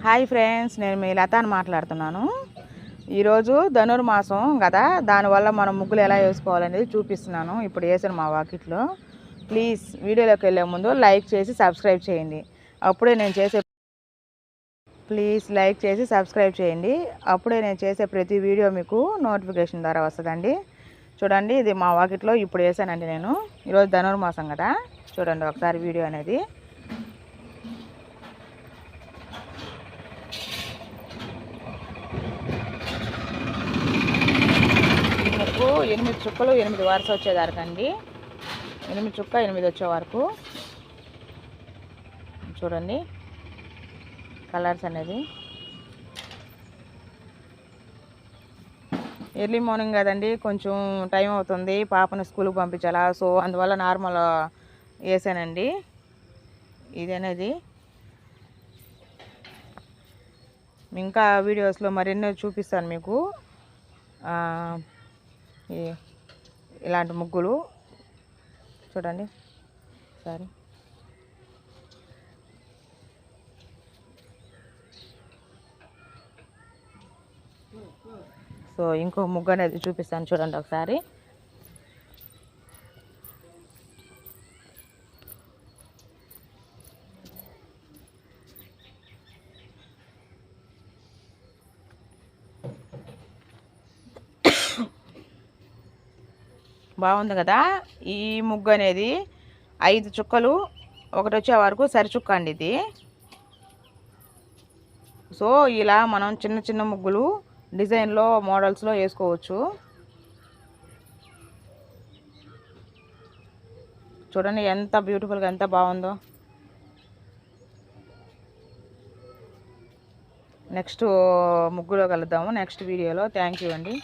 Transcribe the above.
Hi friends, నేను మీ లతాని మాట్లాడుతున్నాను. ఈరోజు ధనుర్మాసం కదా, దానివల్ల మనం ముగ్గులు ఎలా వేసుకోవాలనేది చూపిస్తున్నాను. ఇప్పుడు వేసాను మా వాకిట్లో. ప్లీజ్ వీడియోలోకి వెళ్ళే ముందు లైక్ చేసి సబ్స్క్రైబ్ చేయండి. అప్పుడే నేను చేసే ప్రతి వీడియో మీకు నోటిఫికేషన్ ద్వారా వస్తుందండి. చూడండి, ఇది మా వాకిట్లో ఇప్పుడు వేసానండి నేను. ఈరోజు ధనుర్మాసం కదా, చూడండి ఒకసారి వీడియో అనేది. ముగ్గు 8 చుక్కలు 8 వరుస వచ్చేదానికండి. 8 చుక్క 8 వచ్చే వరకు చూడండి కలర్స్ అనేది. ఎర్లీ మార్నింగ్ కదండి, కొంచెం టైం అవుతుంది, పాపను స్కూల్కి పంపించాలా, సో అందువల్ల నార్మల్ వేసానండి ఇది అనేది. ఇంకా వీడియోస్లో మరెన్నో చూపిస్తాను మీకు. ఇలాంటి ముగ్గులు చూడండి సరే. సో ఇంకో ముగ్గు అనేది చూపిస్తాను చూడండి ఒకసారి. బాగుంది కదా. ఈ ముగ్గు అనేది 5 చుక్కలు ఒకటి వచ్చే వరకు సరి చుక్క అండి ఇది. సో ఇలా మనం చిన్న చిన్న ముగ్గులు డిజైన్లో మోడల్స్లో వేసుకోవచ్చు. చూడండి ఎంత బ్యూటిఫుల్గా ఎంత బాగుందో. నెక్స్ట్ ముగ్గులో కలుద్దాము నెక్స్ట్ వీడియోలో. థ్యాంక్ యూ అండి.